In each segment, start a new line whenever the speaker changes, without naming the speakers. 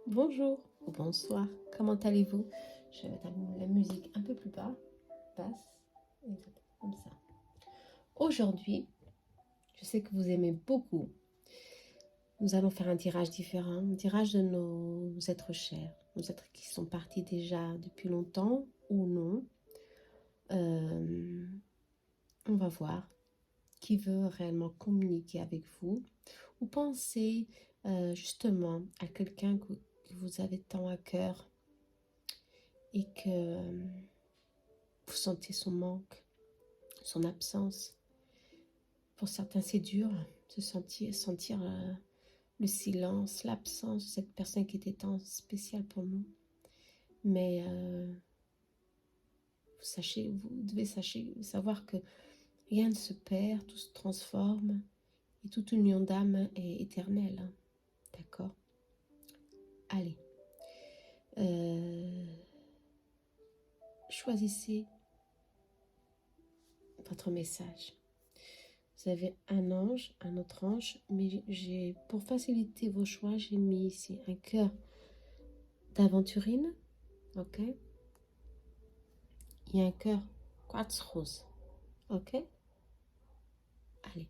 Bonjour ou bonsoir, comment allez-vous? Je vais mettre la musique un peu plus bas, basse, exactement comme ça. Aujourd'hui, je sais que vous aimez beaucoup. Nous allons faire un tirage différent, un tirage de nos êtres chers, nos êtres qui sont partis déjà depuis longtemps ou non. On va voir qui veut réellement communiquer avec vous ou pensez justement à quelqu'un que vous avez tant à cœur et que vous sentez son manque, son absence. Pour certains, c'est dur de sentir le silence, l'absence de cette personne qui était tant spéciale pour nous. Mais vous devez savoir que rien ne se perd, tout se transforme et toute union d'âme est éternelle. D'accord? Allez. Choisissez votre message. Vous avez un ange, un autre ange, mais pour faciliter vos choix, j'ai mis ici un cœur d'aventurine, ok? Et un cœur quartz rose, ok? Allez,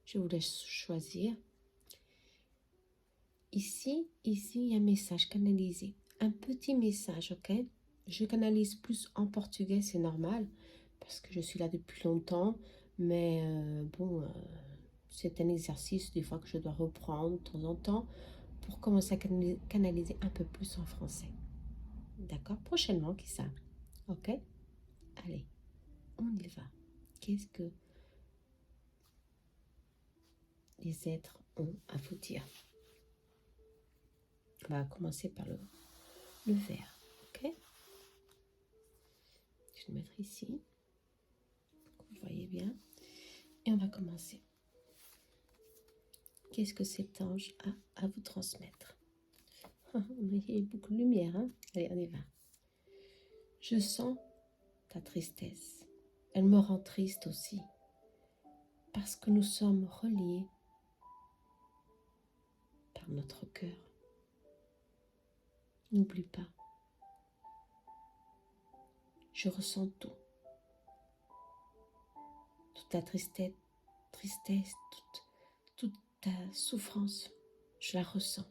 je vous laisse choisir. Ici, il y a un message canalisé, un petit message, ok? Je canalise plus en portugais, c'est normal, parce que je suis là depuis longtemps, mais c'est un exercice des fois que je dois reprendre de temps en temps pour commencer à canaliser un peu plus en français. D'accord? Prochainement, qui ça? Ok? Allez, on y va. Qu'est-ce que les êtres ont à vous dire? On va commencer par le vert. Ok? Je vais le mettre ici. Vous voyez bien. Et on va commencer. Qu'est-ce que cet ange a à vous transmettre? Il y a beaucoup de lumière. Hein? Allez, on y va. Je sens ta tristesse. Elle me rend triste aussi. Parce que nous sommes reliés par notre cœur. N'oublie pas. Je ressens tout. Toute ta tristesse, toute ta souffrance, je la ressens.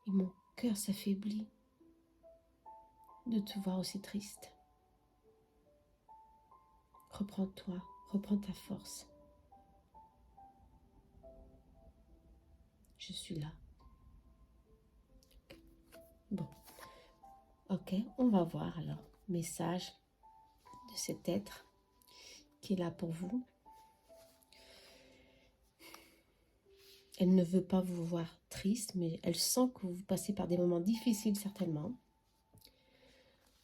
Et mon cœur s'affaiblit de te voir aussi triste. Reprends-toi, reprends ta force. Je suis là. Bon, ok, on va voir alors. Message de cet être qui est là pour vous. Elle ne veut pas vous voir triste, mais elle sent que vous passez par des moments difficiles certainement.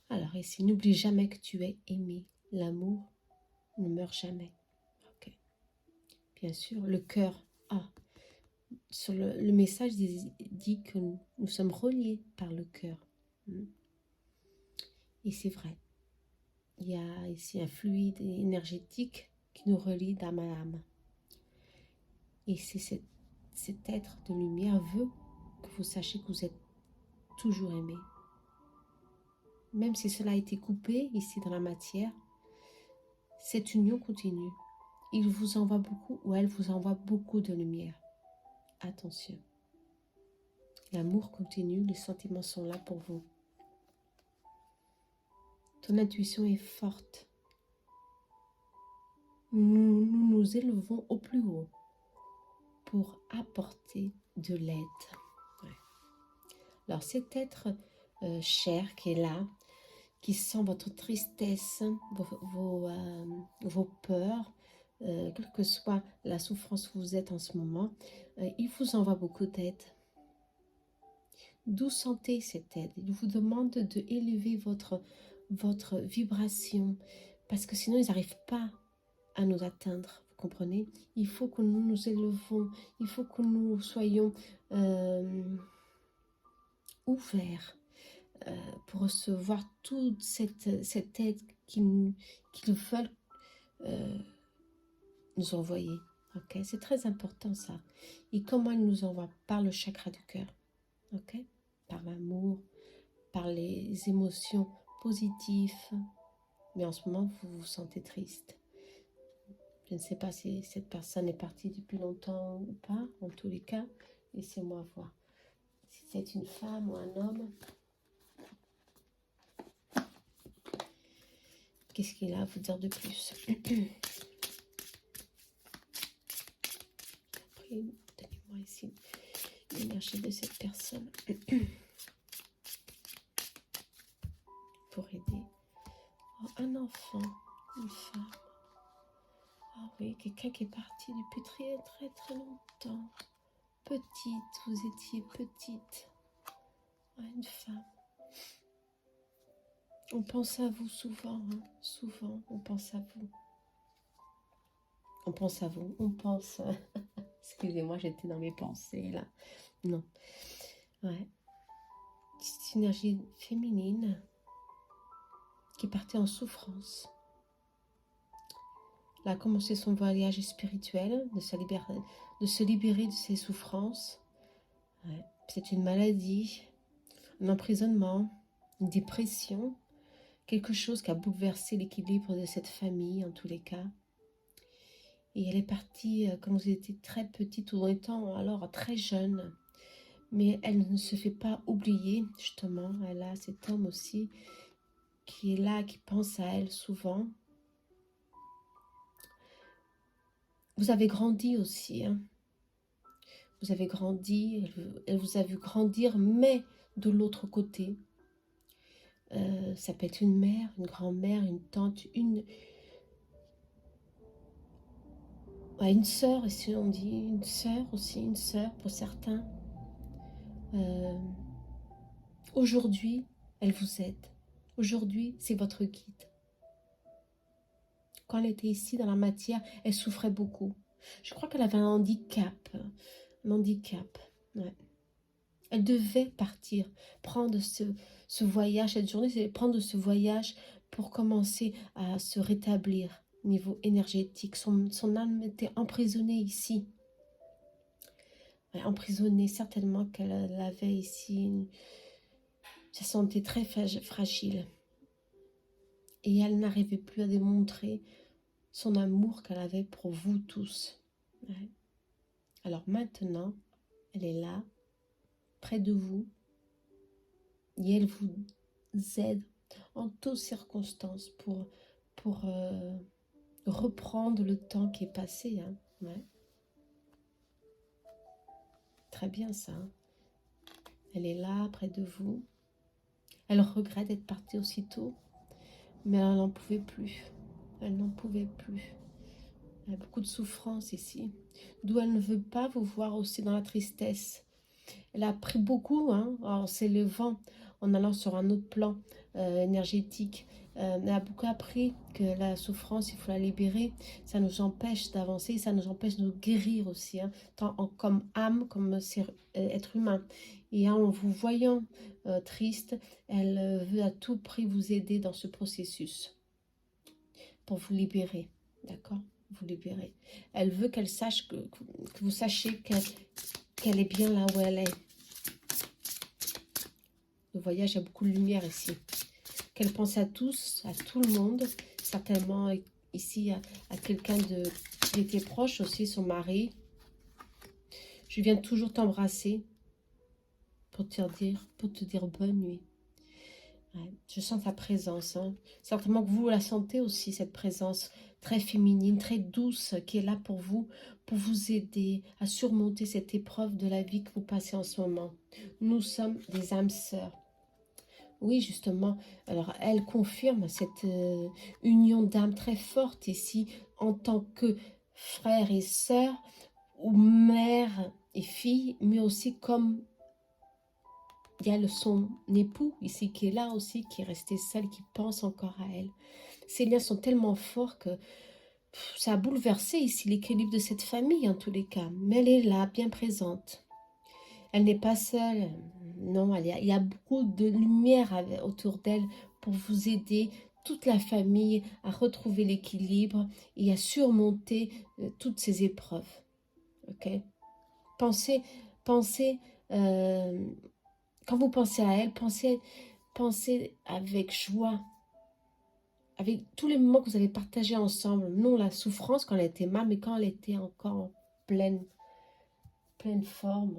Alors ici, n'oublie jamais que tu es aimé. L'amour ne meurt jamais. Ok. Bien sûr, le cœur a. Sur le message dit que nous sommes reliés par le cœur. Et c'est vrai. Il y a ici un fluide énergétique qui nous relie d'âme à âme. Et c'est cet être de lumière veut que vous sachiez que vous êtes toujours aimé. Même si cela a été coupé ici dans la matière, cette union continue. Il vous envoie beaucoup ou elle vous envoie beaucoup de lumière. Attention. L'amour continue, les sentiments sont là pour vous. Ton intuition est forte. Nous nous élevons au plus haut pour apporter de l'aide. Ouais. Alors cet être cher qui est là, qui sent votre tristesse, vos peurs, quelle que soit la souffrance où vous êtes en ce moment, il vous envoie beaucoup d'aide. D'où sentez cette aide? Il vous demande de élever votre vibration, parce que sinon ils n'arrivent pas à nous atteindre, vous comprenez? Il faut que nous nous élevons, il faut que nous soyons ouverts pour recevoir toute cette aide qu'ils veulent nous envoyer. Ok, c'est très important ça. Et comment elle nous envoie? Par le chakra du cœur. Ok, par l'amour, par les émotions positives. Mais en ce moment, vous vous sentez triste. Je ne sais pas si cette personne est partie depuis longtemps ou pas. En tous les cas, laissez-moi voir. Si c'est une femme ou un homme, qu'est-ce qu'il a à vous dire de plus? Après, donnez-moi ici l'énergie de cette personne pour aider. Oh, un enfant, une femme. Ah oui, quelqu'un qui est parti depuis très très très longtemps. Petite, vous étiez petite. Ah, une femme. On pense à vous souvent, hein, souvent, on pense à vous. On pense à vous, on pense... Excusez-moi, j'étais dans mes pensées, là. Non. Ouais. C'est une énergie féminine qui partait en souffrance. Elle a commencé son voyage spirituel, de se libérer de ses souffrances. Ouais. C'est une maladie, un emprisonnement, une dépression, quelque chose qui a bouleversé l'équilibre de cette famille, en tous les cas. Et elle est partie quand vous étiez très petite ou en étant alors très jeune. Mais elle ne se fait pas oublier, justement. Elle a cet homme aussi qui est là, qui pense à elle souvent. Vous avez grandi aussi. Hein. Vous avez grandi, elle vous a vu grandir, mais de l'autre côté. Ça peut être une mère, une grand-mère, une tante, une sœur, si on dit une sœur aussi, une sœur pour certains. Aujourd'hui, elle vous aide. Aujourd'hui, c'est votre guide. Quand elle était ici dans la matière, elle souffrait beaucoup. Je crois qu'elle avait un handicap. Un handicap, ouais. Elle devait partir, prendre ce voyage, cette journée, c'est prendre ce voyage pour commencer à se rétablir au niveau énergétique. Son âme était emprisonnée ici. Ouais, emprisonnée, certainement qu'elle avait ici. Se sentait très fragile. Et elle n'arrivait plus à démontrer son amour qu'elle avait pour vous tous. Ouais. Alors maintenant, elle est là, près de vous, et elle vous aide en toutes circonstances pour reprendre le temps qui est passé. Hein. Ouais. Très bien ça. Hein. Elle est là, près de vous. Elle regrette d'être partie aussitôt, mais elle n'en pouvait plus. Elle n'en pouvait plus. Il y a beaucoup de souffrance ici, d'où elle ne veut pas vous voir aussi dans la tristesse. Elle a appris beaucoup hein, en s'élevant, en allant sur un autre plan énergétique. Elle a beaucoup appris que la souffrance, il faut la libérer. Ça nous empêche d'avancer, ça nous empêche de nous guérir aussi, hein, tant comme âme, comme être humain. Et en vous voyant triste, elle veut à tout prix vous aider dans ce processus pour vous libérer, d'accord? Vous libérer. Elle veut qu'elle sache que vous sachiez qu'elle est bien là où elle est. Le voyage a beaucoup de lumière ici. Qu'elle pense à tous, à tout le monde. Certainement ici à quelqu'un qui était proche aussi, son mari. Je viens toujours t'embrasser pour te dire bonne nuit. Ouais, je sens ta présence. Hein. Certainement que vous la sentez aussi, cette présence très féminine, très douce, qui est là pour vous aider à surmonter cette épreuve de la vie que vous passez en ce moment. Nous sommes des âmes sœurs. Oui, justement, alors elle confirme cette union d'âme très forte ici, en tant que frère et sœur, ou mère et fille, mais aussi comme il y a son époux ici qui est là aussi, qui est resté seul, qui pense encore à elle. Ces liens sont tellement forts que ça a bouleversé ici l'équilibre de cette famille en tous les cas. Mais elle est là, bien présente. Elle n'est pas seule. Non, il y a beaucoup de lumière autour d'elle pour vous aider toute la famille à retrouver l'équilibre et à surmonter toutes ces épreuves. Ok? Pensez, pensez, quand vous pensez à elle, pensez avec joie, avec tous les moments que vous avez partagés ensemble. Non la souffrance quand elle était mal, mais quand elle était encore en pleine forme,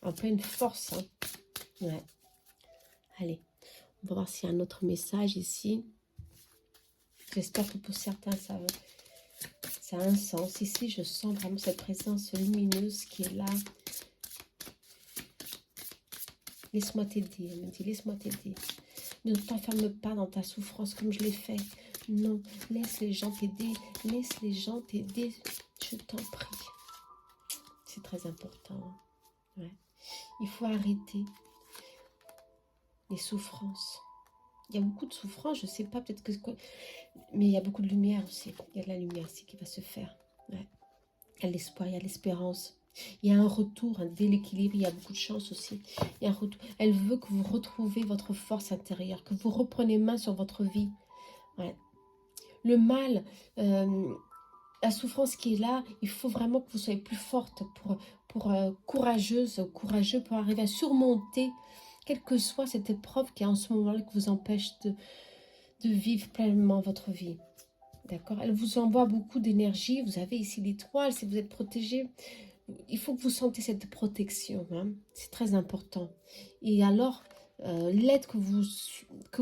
en pleine force. Hein. Ouais. Allez, on va voir s'il y a un autre message ici. J'espère que pour certains, ça a un sens. Ici, je sens vraiment cette présence lumineuse qui est là. Laisse-moi t'aider. Elle me dit, laisse-moi t'aider. Ne t'enferme pas dans ta souffrance comme je l'ai fait. Non, laisse les gens t'aider. Laisse les gens t'aider. Je t'en prie. C'est très important. Hein. Ouais. Il faut arrêter les souffrances. Il y a beaucoup de souffrance, je ne sais pas, peut-être que... Mais il y a beaucoup de lumière aussi. Il y a de la lumière ici qui va se faire. Ouais. Il y a l'espoir, il y a l'espérance. Il y a un retour dès l'équilibre, il y a beaucoup de chance aussi. Il y a un retour. Elle veut que vous retrouviez votre force intérieure, que vous repreniez main sur votre vie. Ouais. Le mal, la souffrance qui est là, il faut vraiment que vous soyez plus forte, courageuse, courageux pour arriver à surmonter quelle que soit cette épreuve qui est en ce moment-là, qui vous empêche de vivre pleinement votre vie. D'accord? Elle vous envoie beaucoup d'énergie. Vous avez ici l'étoile, si vous êtes protégé. Il faut que vous sentez cette protection. Hein? C'est très important. Et alors, l'aide que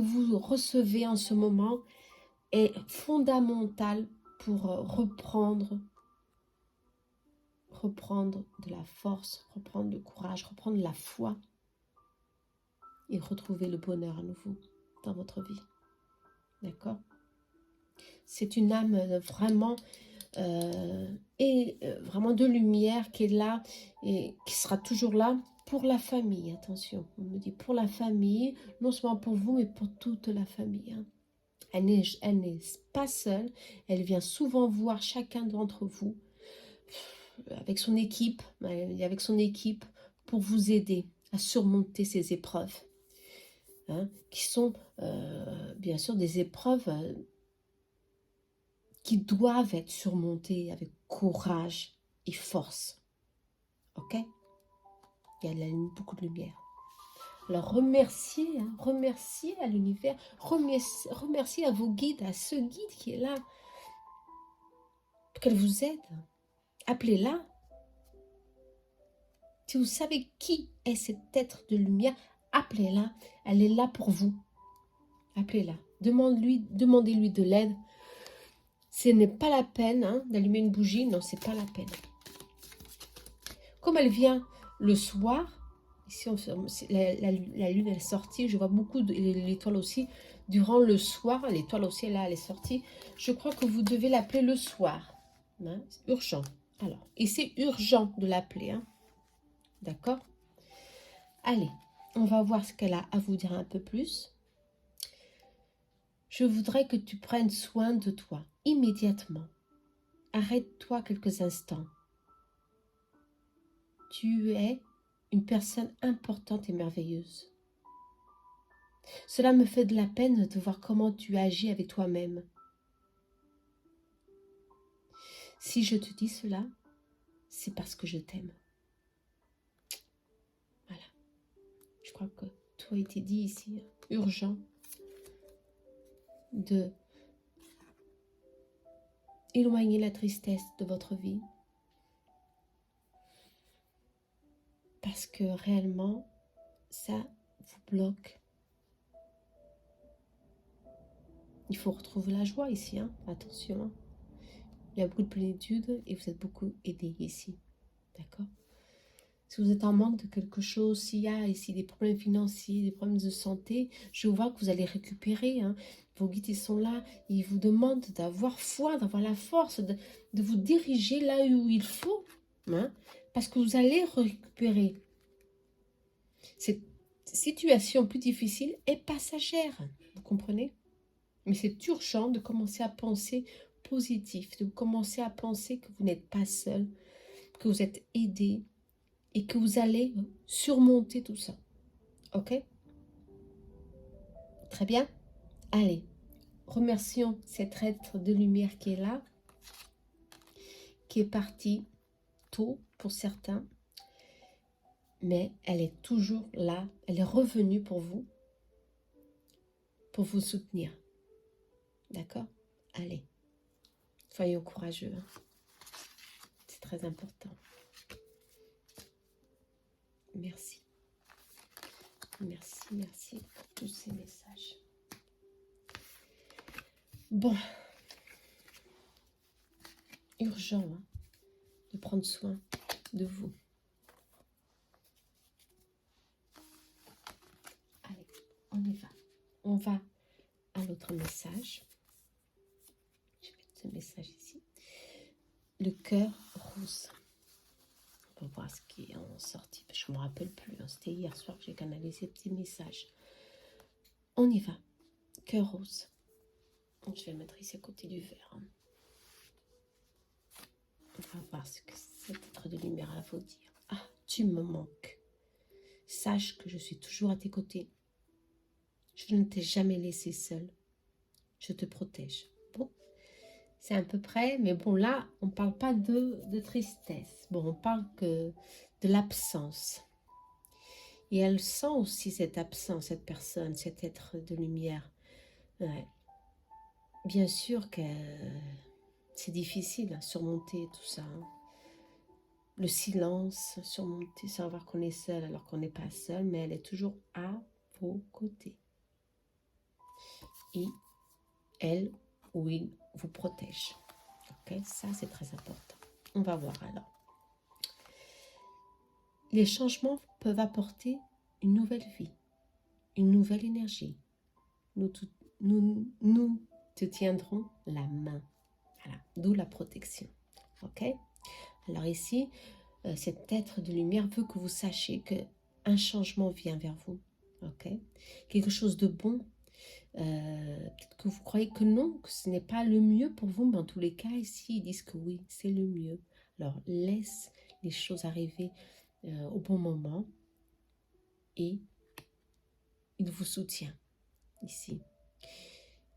vous recevez en ce moment est fondamentale pour reprendre de la force, reprendre le courage, reprendre la foi et retrouver le bonheur à nouveau dans votre vie. D'accord? C'est une âme vraiment vraiment de lumière qui est là et qui sera toujours là pour la famille. Attention, on me dit pour la famille, non seulement pour vous, mais pour toute la famille. Hein. Elle n'est pas seule, elle vient souvent voir chacun d'entre vous avec son équipe pour vous aider à surmonter ces épreuves. Hein, qui sont bien sûr des épreuves qui doivent être surmontées avec courage et force. Ok? Il y a beaucoup de lumière. Alors remerciez, hein, remerciez à l'univers, remerciez à vos guides, à ce guide qui est là, pour qu'elle vous aide. Appelez-la. Si vous savez qui est cet être de lumière, appelez-la. Elle est là pour vous. Appelez-la. Demandez-lui de l'aide. Ce n'est pas la peine hein, d'allumer une bougie. Non, c'est pas la peine. Comme elle vient le soir, ici la lune elle est sortie, je vois beaucoup l'étoile aussi, durant le soir, l'étoile aussi là elle est sortie, je crois que vous devez l'appeler le soir, hein, urgent. Alors, et c'est urgent de l'appeler, hein, d'accord? Allez, on va voir ce qu'elle a à vous dire un peu plus. Je voudrais que tu prennes soin de toi, immédiatement. Arrête-toi quelques instants. Tu es une personne importante et merveilleuse. Cela me fait de la peine de voir comment tu agis avec toi-même. Si je te dis cela, c'est parce que je t'aime. Voilà. Je crois que tout a été dit ici. Urgent de éloigner la tristesse de votre vie. Parce que réellement, ça vous bloque. Il faut retrouver la joie ici. Hein. Attention. Hein. Il y a beaucoup de plénitude et vous êtes beaucoup aidé ici. D'accord? Si vous êtes en manque de quelque chose, s'il y a ici des problèmes financiers, des problèmes de santé, je vois que vous allez récupérer. Hein. Vos guides, ils sont là. Ils vous demandent d'avoir foi, d'avoir la force, de vous diriger là où il faut. Hein, parce que vous allez récupérer. Cette situation plus difficile est passagère. Vous comprenez? Mais c'est urgent de commencer à penser positif, de commencer à penser que vous n'êtes pas seul, que vous êtes aidé, et que vous allez surmonter tout ça. Ok? Très bien. Allez, remercions cet être de lumière qui est là, qui est parti tôt pour certains, mais elle est toujours là, elle est revenue pour vous soutenir. D'accord? Allez, soyons courageux. Hein. C'est très important. Merci. Merci, merci pour tous ces messages. Bon. Urgent hein, de prendre soin de vous. Allez, on y va. On va à l'autre message. Je vais mettre ce message ici. Le cœur rose. On va voir ce qui est en sortie. Je ne me rappelle plus. Hein. C'était hier soir que j'ai canalisé ces petits messages. On y va. Cœur rose. Je vais mettre ici à côté du verre. Hein. On va voir ce que cet être de lumière a à vous dire. Ah, tu me manques. Sache que je suis toujours à tes côtés. Je ne t'ai jamais laissé seule. Je te protège. Bon, c'est à peu près, mais bon, là, on ne parle pas de tristesse. Bon, on parle que de l'absence. Et elle sent aussi cette absence, cette personne, cet être de lumière. Ouais. Bien sûr que c'est difficile à surmonter tout ça. Hein. Le silence, surmonter, savoir qu'on est seul alors qu'on n'est pas seul, mais elle est toujours à vos côtés. Et elle ou il vous protège. Ok, ça c'est très important. On va voir alors. Les changements peuvent apporter une nouvelle vie, une nouvelle énergie. Nous te tiendrons la main. Voilà, d'où la protection. Ok. Alors ici, cet être de lumière veut que vous sachiez qu'un changement vient vers vous. Ok. Quelque chose de bon. Peut-être que vous croyez que non, que ce n'est pas le mieux pour vous, mais en tous les cas, ici, ils disent que oui, c'est le mieux. Alors, laisse les choses arriver au bon moment et il vous soutient ici.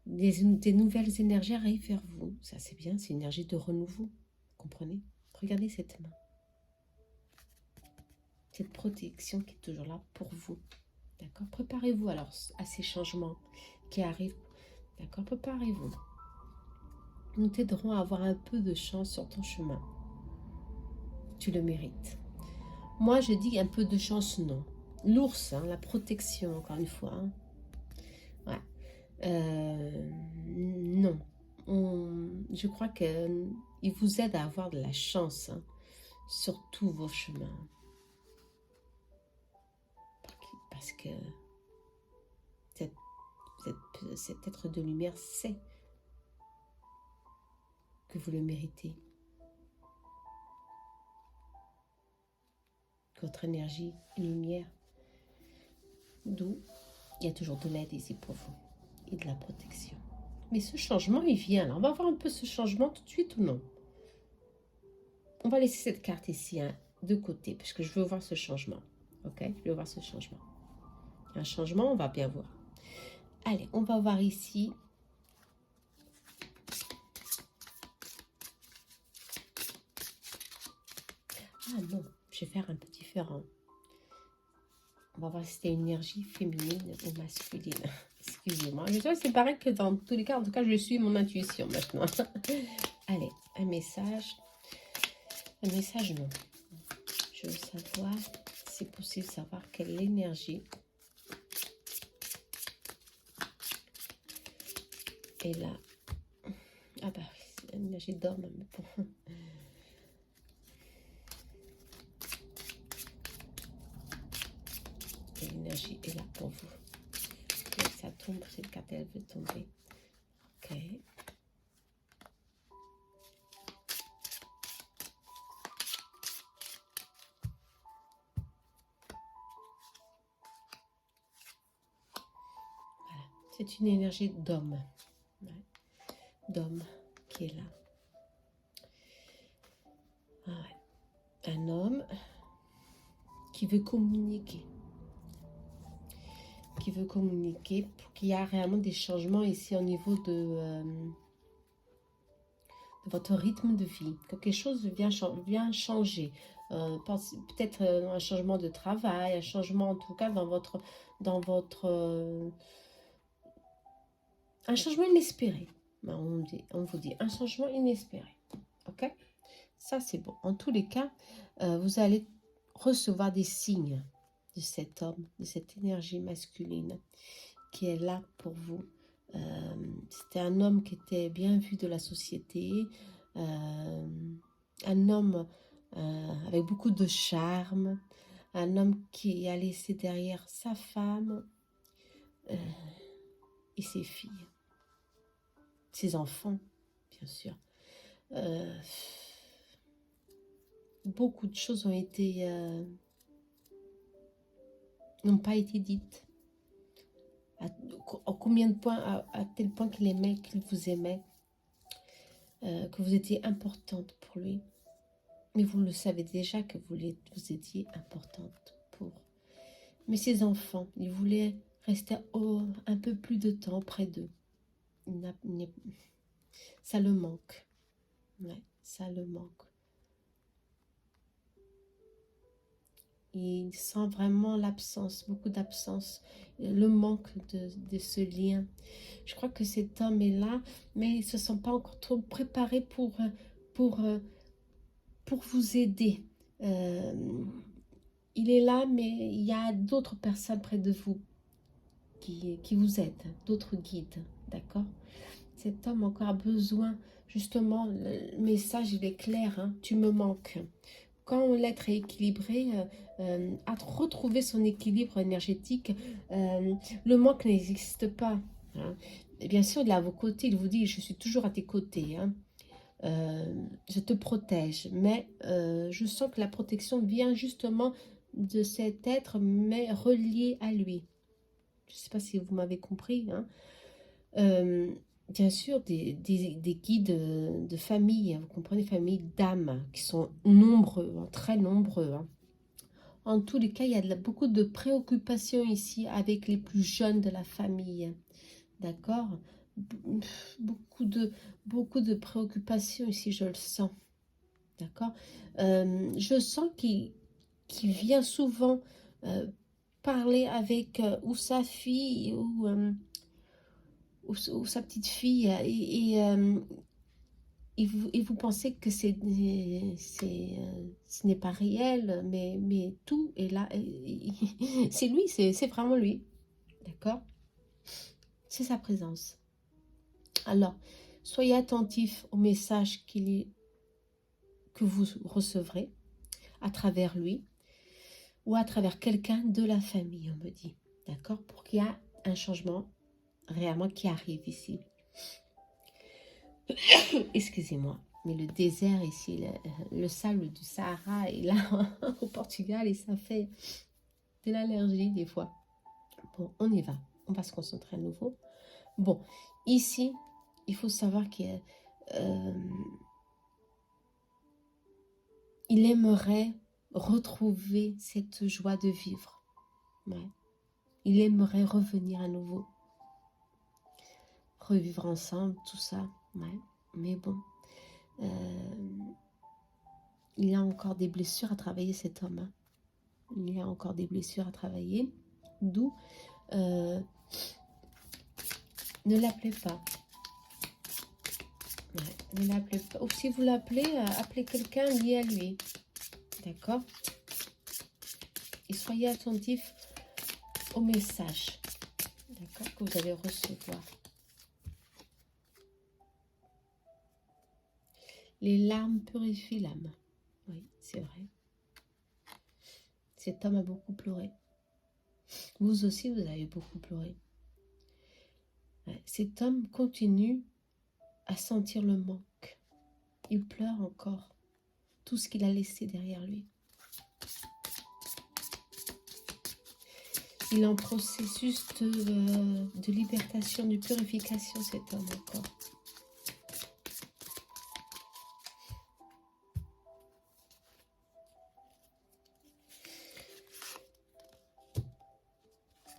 Des nouvelles énergies arrivent vers vous, ça c'est bien, c'est une énergie de renouveau, vous comprenez? Regardez cette main, cette protection qui est toujours là pour vous, d'accord? Préparez-vous alors à ces changements qui arrivent. D'accord, préparez-vous. Nous t'aiderons à avoir un peu de chance sur ton chemin. Tu le mérites. Moi, je dis un peu de chance, non. L'ours, hein, la protection, encore une fois. Hein. Ouais. Non. Je crois qu'il vous aide à avoir de la chance hein, sur tous vos chemins. Parce que cet être de lumière sait que vous le méritez. Votre énergie, lumière, d'où il y a toujours de l'aide ici pour vous et de la protection. Mais ce changement, il vient là. On va voir un peu ce changement tout de suite ou non. On va laisser cette carte ici hein, de côté parce que je veux voir ce changement. Ok, je veux voir ce changement. Il y a un changement, on va bien voir. Allez, on va voir ici. Ah non, je vais faire un peu différent. On va voir si c'était une énergie féminine ou masculine. Excusez-moi. Je sais c'est pareil que dans tous les cas. En tout cas, je suis mon intuition maintenant. Allez, un message. Un message, non. Je veux savoir, si c'est possible de savoir quelle est l'énergie est là. Ah bah oui, c'est l'énergie d'homme, mais bon. L'énergie est là pour vous. Et ça tombe, cette carte, elle veut tomber. Ok. Voilà. C'est une énergie d'homme. Ouais. D'homme qui est là. Ah ouais. Un homme qui veut communiquer. qui veut communiquer pour qu'il y ait réellement des changements ici au niveau de votre rythme de vie. Que quelque chose vient changer. Peut-être un changement de travail, un changement en tout cas dans votre un changement inespéré. On vous dit un changement inespéré. Ok? Ça, c'est bon. En tous les cas, vous allez recevoir des signes de cet homme, de cette énergie masculine qui est là pour vous. C'était un homme qui était bien vu de la société, un homme avec beaucoup de charme, un homme qui a laissé derrière sa femme et ses filles, ses enfants, bien sûr. Beaucoup de choses n'ont pas été dites. À combien de points, à tel point qu'il vous aimait, que vous étiez importante pour lui. Mais vous le savez déjà que vous étiez importante pour. Mais ses enfants, il voulait rester un peu plus de temps près d'eux. Ça le manque. Ouais, ça le manque. Il sent vraiment l'absence, beaucoup d'absence, le manque de ce lien. Je crois que cet homme est là, mais il ne se sent pas encore trop préparé pour vous aider. Il est là, mais il y a d'autres personnes près de vous qui vous aident, d'autres guides, d'accord? Cet homme encore a besoin, justement, le message il est clair, hein, tu me manques. Quand l'être est équilibré, à retrouver son équilibre énergétique, le manque n'existe pas. Hein. Et bien sûr, il est à vos côtés, il vous dit, je suis toujours à tes côtés. Hein. Je te protège, mais je sens que la protection vient justement de cet être, mais relié à lui. Je ne sais pas si vous m'avez compris. Hein. Bien sûr, des guides de famille, hein, vous comprenez, famille d'âmes, qui sont nombreux, hein, très nombreux. Hein. En tous les cas, il y a beaucoup de préoccupations ici avec les plus jeunes de la famille. D'accord? Beaucoup de préoccupations ici, je le sens. D'accord? Je sens qu'il vient souvent parler avec ou sa fille ou sa petite fille et vous pensez que ce n'est pas réel, mais tout est là. C'est lui, c'est vraiment lui. D'accord? C'est sa présence. Alors, soyez attentifs au message que vous recevrez à travers lui ou à travers quelqu'un de la famille, on me dit. D'accord? Pour qu'il y ait un changement réellement qui arrive ici. Excusez-moi, mais le désert ici, le sable du Sahara est là au Portugal et ça fait de l'allergie des fois. Bon, on y va. On va se concentrer à nouveau. Bon, ici, il faut savoir qu'il aimerait retrouver cette joie de vivre. Ouais. Il aimerait revenir à nouveau. Revivre ensemble, tout ça. Ouais. Mais bon, il a encore des blessures à travailler, cet homme. Hein. Il y a encore des blessures à travailler. D'où ne l'appelez pas. Ouais, ne l'appelez pas. Ou si vous l'appelez, appelez quelqu'un lié à lui. D'accord? Et soyez attentifs au message. D'accord? Que vous allez recevoir. Les larmes purifient l'âme. Oui, c'est vrai. Cet homme a beaucoup pleuré. Vous aussi, vous avez beaucoup pleuré. Ouais, cet homme continue à sentir le manque. Il pleure encore tout ce qu'il a laissé derrière lui. Il est en processus de libération, de purification, cet homme encore.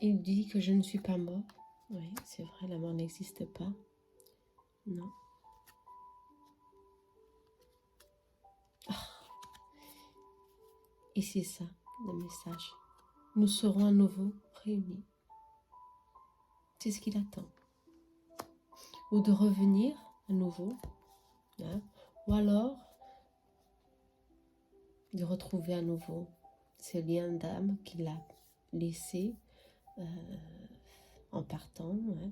Il dit que je ne suis pas mort. Oui, c'est vrai, la mort n'existe pas. Non. Et c'est ça, le message. Nous serons à nouveau réunis. C'est ce qu'il attend. Ou de revenir à nouveau. Hein, ou alors de retrouver à nouveau ce lien d'âme qu'il a laissé en partant. Ouais.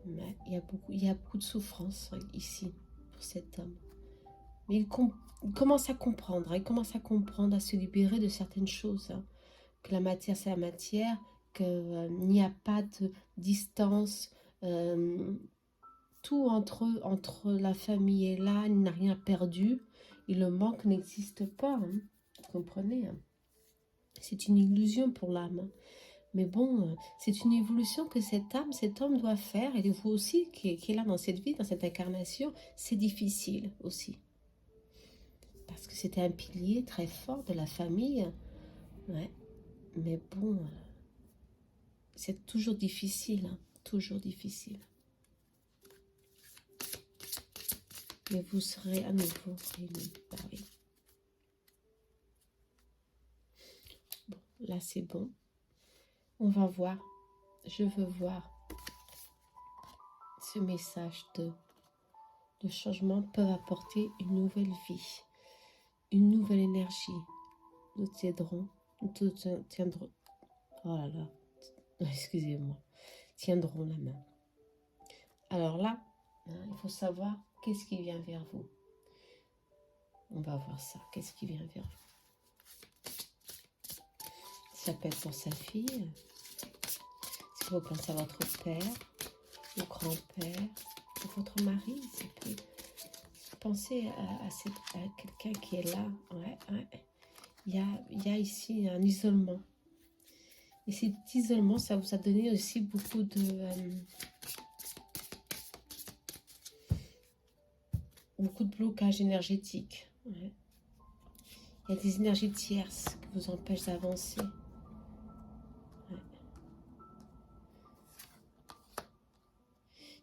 Mais il y a beaucoup de souffrance ici pour cet homme. Mais il commence à comprendre, il commence à comprendre, à se libérer de certaines choses. Hein. Que la matière, c'est la matière, qu'il n'y a pas de distance. Tout entre la famille et là, il n'a rien perdu. Et le manque n'existe pas. Hein. Vous comprenez, hein. C'est une illusion pour l'âme. Mais bon, c'est une évolution que cette âme, cet homme doit faire. Et vous aussi, qui est là dans cette vie, dans cette incarnation, c'est difficile aussi. Parce que c'était un pilier très fort de la famille. Ouais. Mais bon, c'est toujours difficile. Hein. Toujours difficile. Mais vous serez à nouveau réunis. Ah oui. Bon, là c'est bon. On va voir. Je veux voir ce message de changement peut apporter une nouvelle vie, une nouvelle énergie. Nous tiendrons, tiendrons. Oh là là, excusez-moi. Tiendront la main. Alors là, hein, il faut savoir qu'est-ce qui vient vers vous. On va voir ça. Qu'est-ce qui vient vers vous? Ça peut être pour sa fille. Si vous pensez à votre père, au grand-père, ou votre mari, c'est peut. Pensez à quelqu'un qui est là. Ouais, ouais. Il y a ici un isolement. Et cet isolement, ça vous a donné aussi beaucoup de blocages énergétiques. Ouais. Il y a des énergies tierces qui vous empêchent d'avancer. Ouais.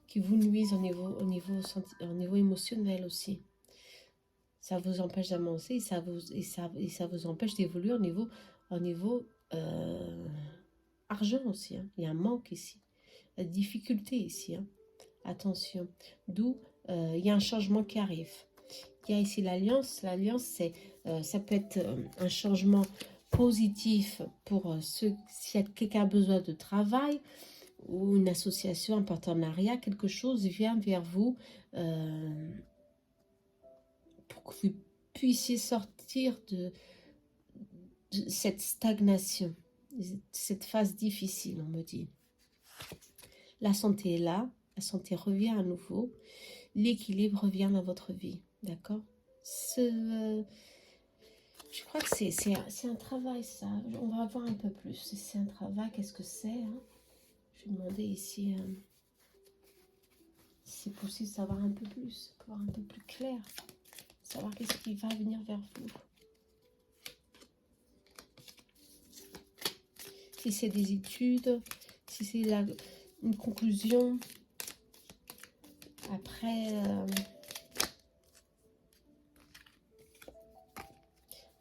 Qui vous nuisent au niveau émotionnel aussi. Ça vous empêche d'avancer et ça vous empêche d'évoluer au niveau argent aussi. Hein. Il y a un manque ici. La difficulté ici. Hein. Attention. D'où il y a un changement qui arrive. Il y a ici l'alliance. L'alliance, ça peut être un changement positif pour si quelqu'un a besoin de travail ou une association, un partenariat, quelque chose vient vers vous pour que vous puissiez sortir de cette stagnation, cette phase difficile, on me dit. La santé est là, la santé revient à nouveau, l'équilibre revient dans votre vie, d'accord? Je crois que c'est un travail, ça. On va voir un peu plus. C'est un travail, qu'est-ce que c'est hein? Je vais demander ici si c'est possible de savoir un peu plus, voir un peu plus clair, savoir qu'est-ce qui va venir vers vous. Si c'est des études, si c'est une conclusion, après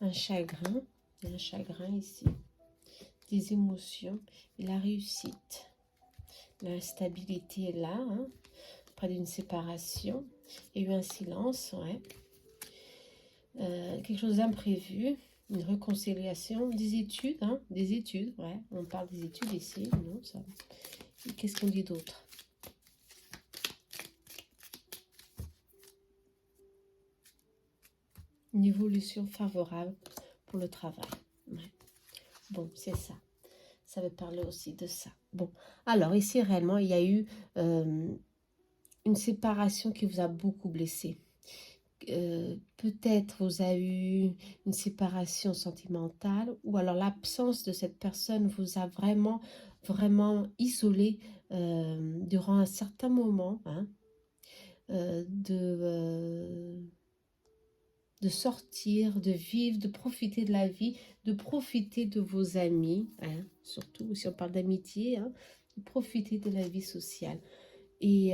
un chagrin, il y a un chagrin ici, des émotions et la réussite. La stabilité est là, hein, près d'une séparation, il y a eu un silence, ouais. Quelque chose d'imprévu, une réconciliation, des études, hein, ouais, on parle des études ici, non, ça. Qu'est-ce qu'on dit d'autre? Une évolution favorable pour le travail. Ouais. Bon, c'est ça. Ça veut parler aussi de ça. Bon, alors ici, réellement, il y a eu une séparation qui vous a beaucoup blessé. Peut-être vous avez eu une séparation sentimentale ou alors l'absence de cette personne vous a vraiment isolé durant un certain moment hein, de de sortir, de vivre, de profiter de la vie, de profiter de vos amis, hein, surtout si on parle d'amitié, hein, de profiter de la vie sociale. Et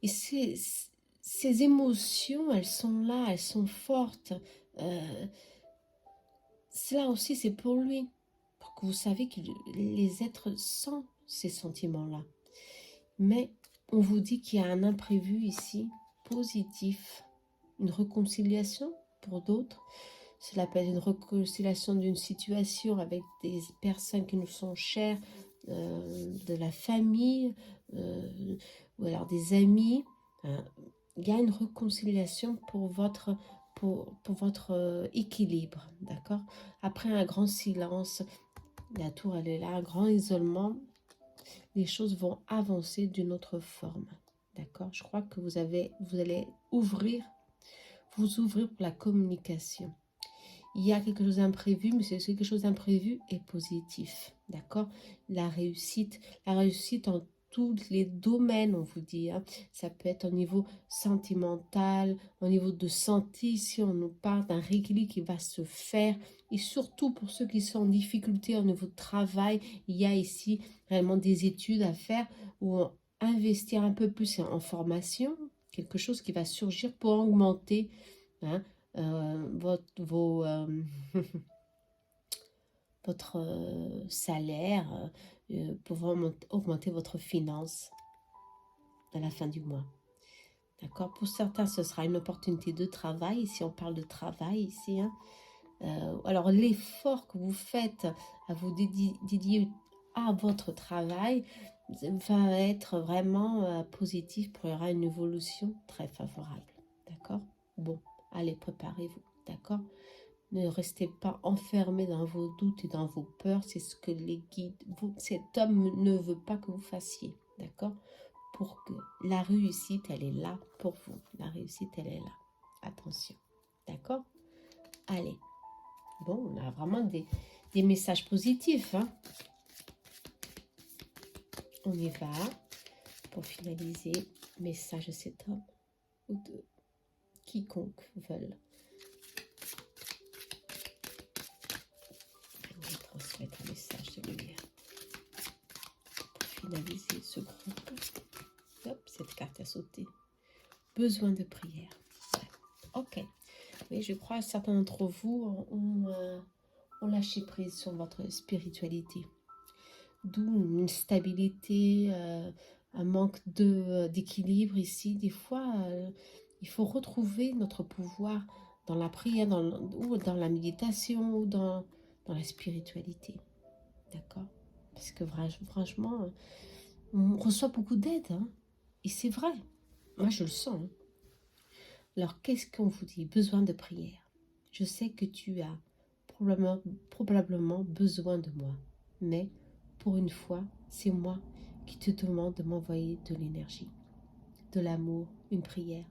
ces émotions, elles sont là, elles sont fortes. Cela aussi, c'est pour lui, pour que vous savez que les êtres sentent ces sentiments-là. Mais on vous dit qu'il y a un imprévu ici, positif, une réconciliation pour d'autres. Cela peut être une réconciliation d'une situation avec des personnes qui nous sont chères, de la famille, ou alors des amis. Il y a une réconciliation pour votre équilibre, d'accord? Après un grand silence, la tour elle est là, un grand isolement, les choses vont avancer d'une autre forme, d'accord? Je crois que vous allez vous ouvrir pour la communication. Il y a quelque chose d'imprévu, mais c'est quelque chose d'imprévu et positif, d'accord? La réussite en tous les domaines, on vous dit, hein. Ça peut être au niveau sentimental, au niveau de santé, si on nous parle d'un rééquilibre qui va se faire, et surtout pour ceux qui sont en difficulté au niveau de travail, il y a ici réellement des études à faire, ou investir un peu plus en formation, quelque chose qui va surgir pour augmenter, hein, votre salaire, pour augmenter votre finance à la fin du mois. D'accord? Pour certains, ce sera une opportunité de travail. Ici, on parle de travail ici. Hein. Alors, l'effort que vous faites à vous dédier à votre travail va être vraiment positif. Il y aura une évolution très favorable. D'accord? Bon. Allez, préparez-vous, d'accord? Ne restez pas enfermés dans vos doutes et dans vos peurs. C'est ce que les guides, cet homme ne veut pas que vous fassiez, d'accord? Pour que la réussite, elle est là pour vous. La réussite, elle est là. Attention, d'accord? Allez. Bon, on a vraiment des messages positifs, hein? On y va pour finaliser. Message de cet homme ou de quiconque veulent. On va transmettre un message de lumière pour finaliser ce groupe. Hop, cette carte a sauté. Besoin de prière. Ouais. Ok. Oui, je crois que certains d'entre vous ont lâché prise sur votre spiritualité. D'où une stabilité, un manque d'équilibre ici. Des fois, il faut retrouver notre pouvoir dans la prière, ou dans la méditation, ou dans la spiritualité. D'accord? Parce que franchement, on reçoit beaucoup d'aide. Hein? Et c'est vrai. Moi, je le sens. Hein? Alors, qu'est-ce qu'on vous dit? Besoin de prière. Je sais que tu as probablement besoin de moi. Mais, pour une fois, c'est moi qui te demande de m'envoyer de l'énergie, de l'amour, une prière.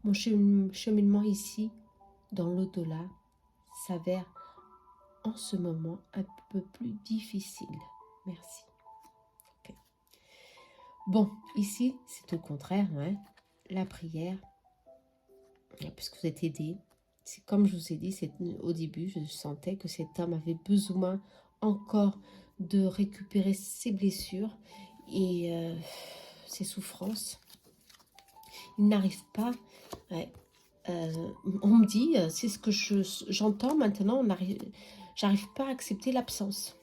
Mon cheminement ici, dans l'au-delà, s'avère en ce moment un peu plus difficile. Merci. Okay. Bon, ici, c'est au contraire. Hein, la prière, puisque vous êtes aidé. C'est comme je vous ai dit au début, je sentais que cet homme avait besoin encore de récupérer ses blessures et ses souffrances. Il n'arrive pas. Ouais, on me dit, c'est ce que j'entends maintenant, j'arrive pas à accepter l'absence.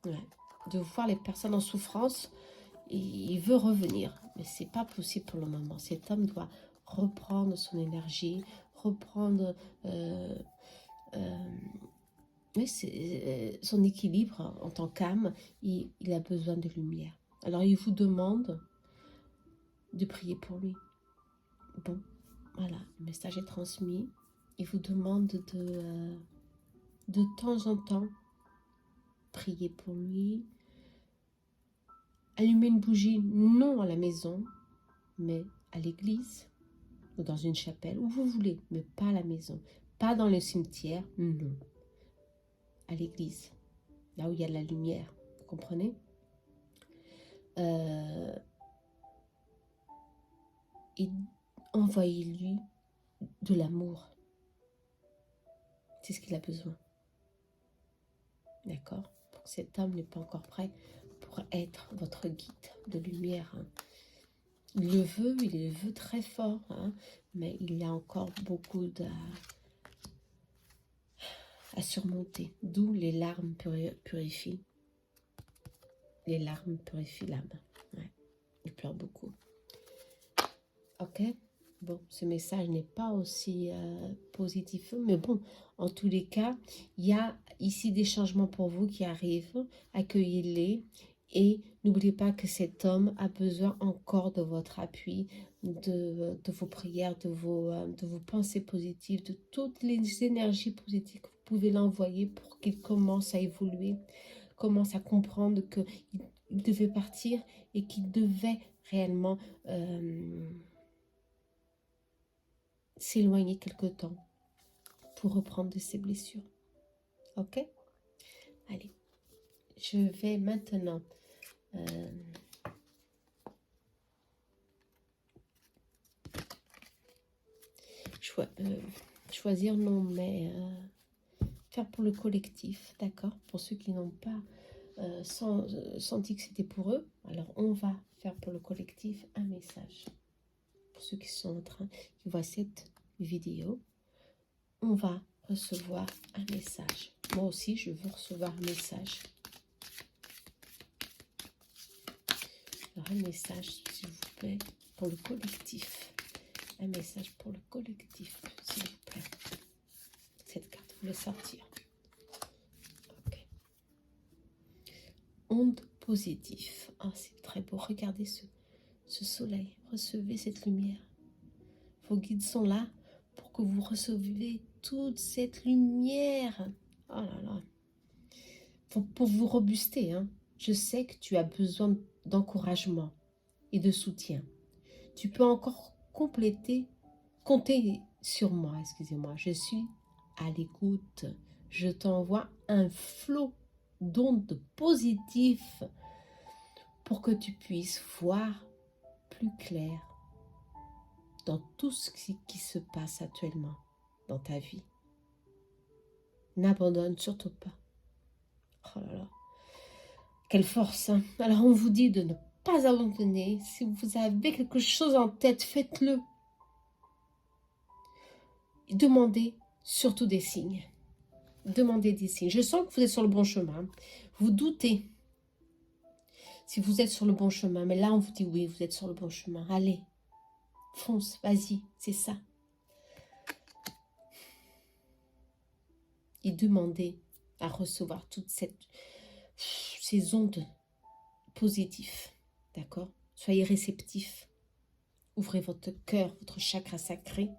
Ouais, de voir les personnes en souffrance, il veut revenir, mais c'est pas possible pour le moment. Cet homme doit reprendre son énergie, reprendre son équilibre en tant qu'âme. Il a besoin de lumière. Alors il vous demande de prier pour lui. Bon, voilà, le message est transmis. Il vous demande de temps en temps prier pour lui. Allumer une bougie, non à la maison, mais à l'église, ou dans une chapelle, où vous voulez, mais pas à la maison. Pas dans le cimetière, non. À l'église, là où il y a de la lumière, vous comprenez? Et envoyez-lui de l'amour. C'est ce qu'il a besoin. D'accord? Donc cet homme n'est pas encore prêt pour être votre guide de lumière. Hein. Il le veut très fort, hein, mais il y a encore beaucoup à surmonter. D'où les larmes purifient. Les larmes purifient l'âme. Ouais. Il pleure beaucoup. Ok? Bon, ce message n'est pas aussi positif, mais bon, en tous les cas, il y a ici des changements pour vous qui arrivent. Accueillez-les et n'oubliez pas que cet homme a besoin encore de votre appui, de vos prières, de vos pensées positives, de toutes les énergies positives que vous pouvez l'envoyer pour qu'il commence à évoluer, commence à comprendre qu'il devait partir et qu'il devait réellement s'éloigner quelque temps pour reprendre de ses blessures. Ok? Allez, je vais maintenant choisir non, mais faire pour le collectif, d'accord? Pour ceux qui n'ont pas senti que c'était pour eux, alors on va faire pour le collectif un message. Pour ceux qui sont en train, qui voient cette vidéo, on va recevoir un message. Moi aussi, je veux recevoir un message. Alors, un message, s'il vous plaît, pour le collectif. Un message pour le collectif, s'il vous plaît. Cette carte, vous voulez sortir. Ok. Onde positive. Oh, c'est très beau. Regardez ce soleil. Recevez cette lumière. Vos guides sont là pour que vous receviez toute cette lumière. Oh là là. Pour vous robuster. Hein. Je sais que tu as besoin d'encouragement et de soutien. Tu peux encore compter sur moi, excusez-moi. Je suis à l'écoute. Je t'envoie un flot d'ondes positives pour que tu puisses voir plus clair dans tout ce qui se passe actuellement dans ta vie. N'abandonne surtout pas. Oh là là. Quelle force, hein? Alors on vous dit de ne pas abandonner. Si vous avez quelque chose en tête, faites-le. Demandez surtout des signes. Demandez des signes. Je sens que vous êtes sur le bon chemin. Vous doutez si vous êtes sur le bon chemin. Mais là, on vous dit oui, vous êtes sur le bon chemin. Allez, fonce, vas-y, c'est ça. Et demandez à recevoir toutes ces ondes positives. D'accord? Soyez réceptifs. Ouvrez votre cœur, votre chakra sacré,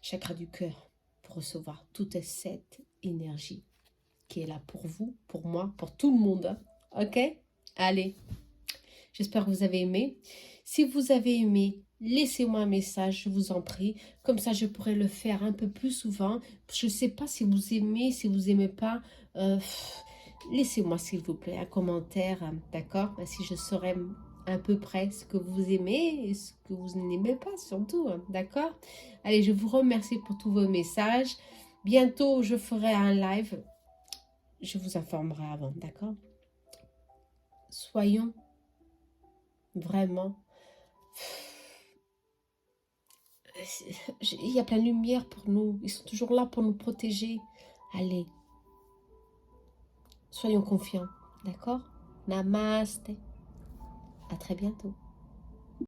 chakra du cœur, pour recevoir toute cette énergie qui est là pour vous, pour moi, pour tout le monde. Ok? Allez. J'espère que vous avez aimé. Si vous avez aimé, laissez-moi un message, je vous en prie. Comme ça, je pourrais le faire un peu plus souvent. Je ne sais pas si vous aimez, si vous n'aimez pas. Laissez-moi, s'il vous plaît, un commentaire, d'accord? Si je saurais à peu près ce que vous aimez et ce que vous n'aimez pas, surtout, d'accord? Allez, je vous remercie pour tous vos messages. Bientôt, je ferai un live. Je vous informerai avant, d'accord? Soyons vraiment... Il y a plein de lumière pour nous. Ils sont toujours là pour nous protéger. Allez. Soyons confiants. D'accord? Namaste. À très bientôt.